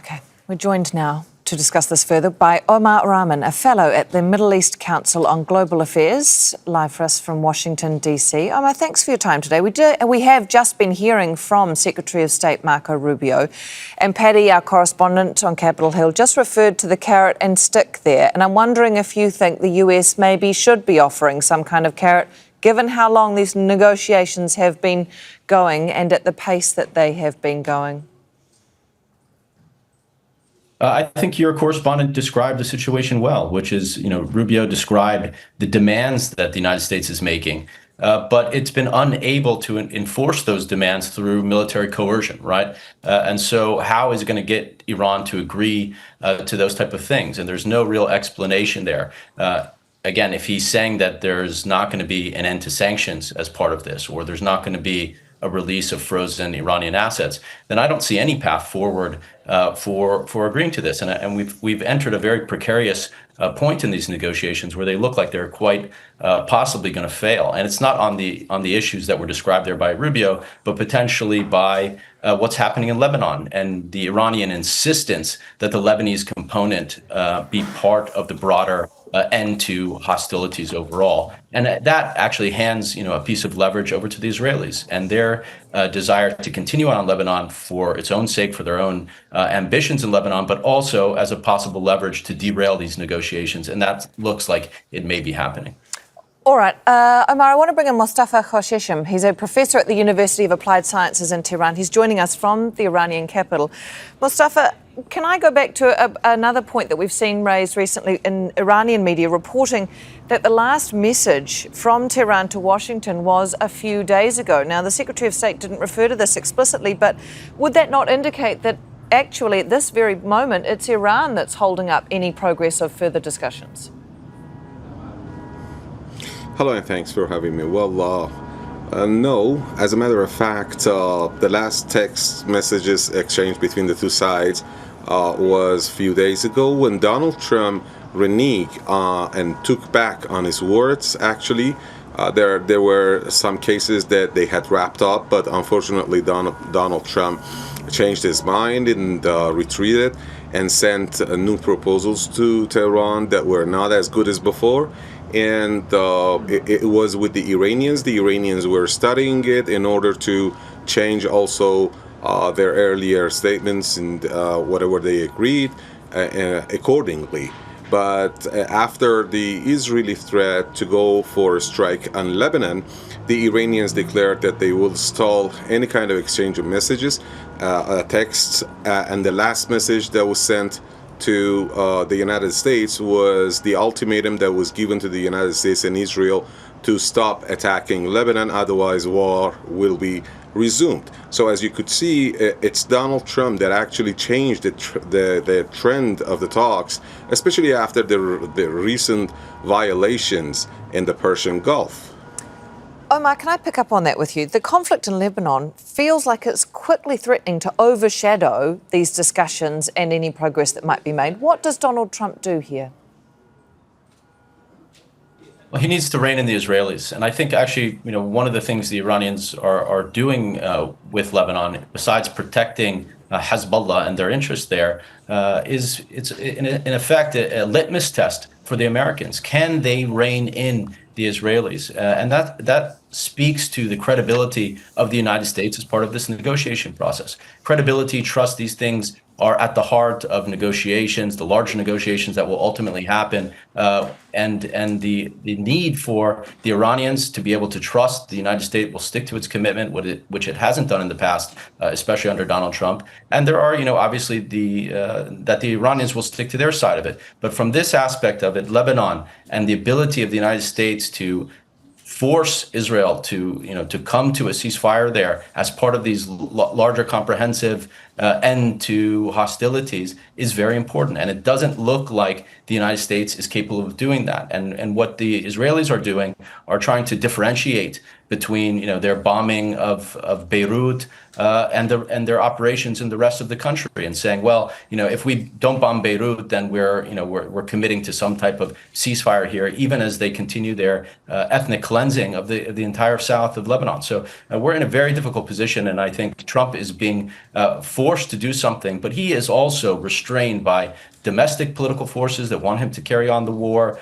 Okay, we're joined now to discuss this further by Omar Rahman, a fellow at the Middle East Council on Global Affairs, live for us from Washington, D.C. Omar, thanks for your time today. We have just been hearing from Secretary of State Marco Rubio, and Paddy, our correspondent on Capitol Hill, just referred to the carrot and stick there. And I'm wondering if you think the US maybe should be offering some kind of carrot, given how long these negotiations have been going and at the pace that they have been going. I think your correspondent described the situation well, which is, Rubio described the demands that the United States is making, but it's been unable to enforce those demands through military coercion, right? And so how is it going to get Iran to agree to those type of things? And there's no real explanation there. Again, if he's saying that there's not going to be an end to sanctions as part of this, or there's not going to be a release of frozen Iranian assets, then I don't see any path forward for agreeing to this. And we've entered a very precarious point in these negotiations where they look like they're quite possibly going to fail. And it's not on the issues that were described there by Rubio, but potentially by what's happening in Lebanon and the Iranian insistence that the Lebanese component be part of the broader end to hostilities overall. And that actually hands, a piece of leverage over to the Israelis and their desire to continue on Lebanon for its own sake, for their own ambitions in Lebanon, but also as a possible leverage to derail these negotiations. And that looks like it may be happening. All right. Omar, I want to bring in Mostafa Khosheshm. He's a professor at the University of Applied Sciences in Tehran. He's joining us from the Iranian capital. Mostafa, can I go back to another point that we've seen raised recently in Iranian media, reporting that the last message from Tehran to Washington was a few days ago. Now, the Secretary of State didn't refer to this explicitly, but would that not indicate that actually at this very moment it's Iran that's holding up any progress of further discussions? Hello, and thanks for having me. Well, no. As a matter of fact, the last text messages exchanged between the two sides was a few days ago when Donald Trump reneged and took back on his words. Actually, there were some cases that they had wrapped up, but unfortunately Donald Trump changed his mind and retreated and sent new proposals to Tehran that were not as good as before. And it was with the Iranians. The Iranians were studying it in order to change also their earlier statements and whatever they agreed accordingly. But after the Israeli threat to go for a strike on Lebanon, the Iranians declared that they will stall any kind of exchange of messages, texts, and the last message that was sent to the United States was the ultimatum that was given to the United States and Israel to stop attacking Lebanon, otherwise war will be resumed. So as you could see, it's Donald Trump that actually changed the trend of the talks, especially after the recent violations in the Persian Gulf. Omar, can I pick up on that with you? The conflict in Lebanon feels like it's quickly threatening to overshadow these discussions and any progress that might be made. What does Donald Trump do here? Well, he needs to rein in the Israelis. And I think actually, one of the things the Iranians are doing with Lebanon, besides protecting Hezbollah and their interests there, is it's in effect a litmus test for the Americans. Can they rein in the Israelis? And that speaks to the credibility of the United States as part of this negotiation process. Credibility, trust, these things are at the heart of negotiations, the larger negotiations that will ultimately happen, and the need for the Iranians to be able to trust the United States will stick to its commitment, which it hasn't done in the past, especially under Donald Trump. And there are, obviously that the Iranians will stick to their side of it. But from this aspect of it, Lebanon and the ability of the United States to force Israel to come to a ceasefire there as part of these larger comprehensive end to hostilities is very important. And it doesn't look like the United States is capable of doing that. And what the Israelis are doing are trying to differentiate between their bombing of Beirut and their operations in the rest of the country, and saying, well, if we don't bomb Beirut, then we're committing to some type of ceasefire here, even as they continue their ethnic cleansing of the entire south of Lebanon. So we're in a very difficult position, and I think Trump is being forced to do something, but he is also restrained by domestic political forces that want him to carry on the war,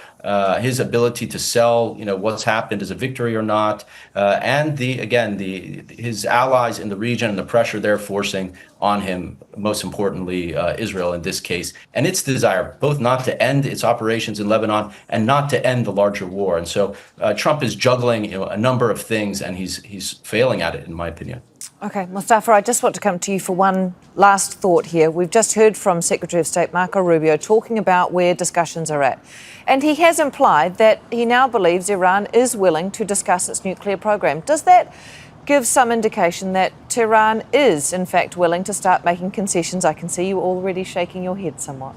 his ability to sell, what's happened as a victory or not, and his allies in the region and the pressure they're forcing on him, most importantly, Israel in this case, and its desire both not to end its operations in Lebanon and not to end the larger war. And so Trump is juggling, a number of things, and he's failing at it, in my opinion. Okay, Mostafa, I just want to come to you for one last thought here. We've just heard from Secretary of State Marco Rubio talking about where discussions are at. And he has implied that he now believes Iran is willing to discuss its nuclear program. Does that give some indication that Tehran is, in fact, willing to start making concessions? I can see you already shaking your head somewhat.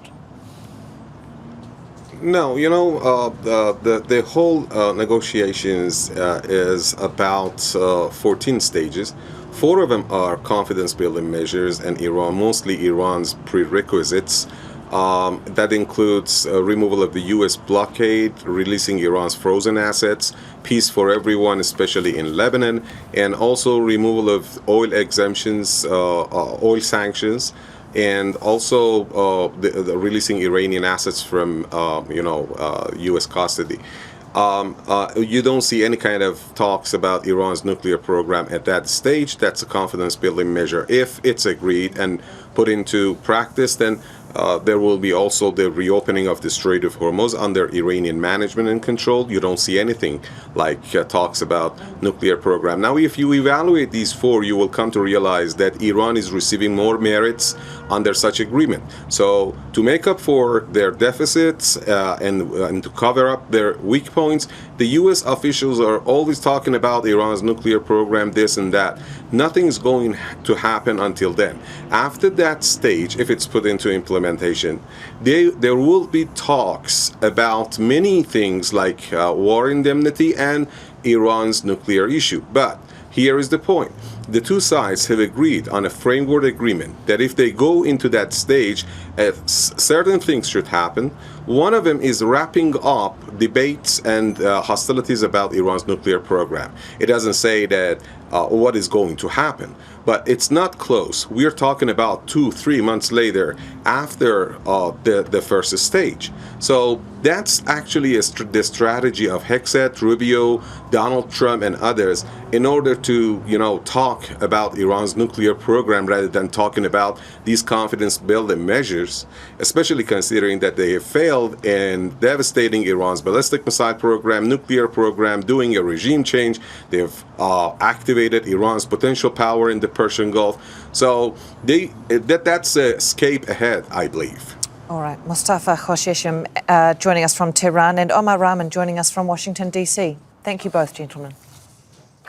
No, the whole negotiations is about 14 stages. 4 of them are confidence-building measures, and mostly Iran's prerequisites. That includes removal of the U.S. blockade, releasing Iran's frozen assets, peace for everyone, especially in Lebanon, and also removal of oil exemptions, oil sanctions, and also the releasing Iranian assets from U.S. custody. You don't see any kind of talks about Iran's nuclear program at that stage. That's a confidence-building measure. If it's agreed and put into practice, then there will be also the reopening of the Strait of Hormuz under Iranian management and control. You don't see anything like talks about nuclear program. Now, if you evaluate these 4, you will come to realize that Iran is receiving more merits under such agreement. So to make up for their deficits and to cover up their weak points, the U.S. officials are always talking about Iran's nuclear program, this and that. Nothing's going to happen until then. After that stage, if it's put into implementation, there will be talks about many things like war indemnity and Iran's nuclear issue. But here is the point. The 2 sides have agreed on a framework agreement that if they go into that stage, certain things should happen. One of them is wrapping up debates and hostilities about Iran's nuclear program. It doesn't say that what is going to happen, but it's not close. We're talking about 2-3 months later after the first stage. So that's actually the strategy of Hexet, Rubio, Donald Trump, and others in order to, talk about Iran's nuclear program rather than talking about these confidence-building measures, especially considering that they have failed in devastating Iran's ballistic missile program, nuclear program, doing a regime change. They've activated Iran's potential power in the Persian Gulf. So that's a escape ahead, I believe. All right, Mostafa Khosheshm joining us from Tehran and Omar Rahman joining us from Washington, D.C. Thank you both, gentlemen.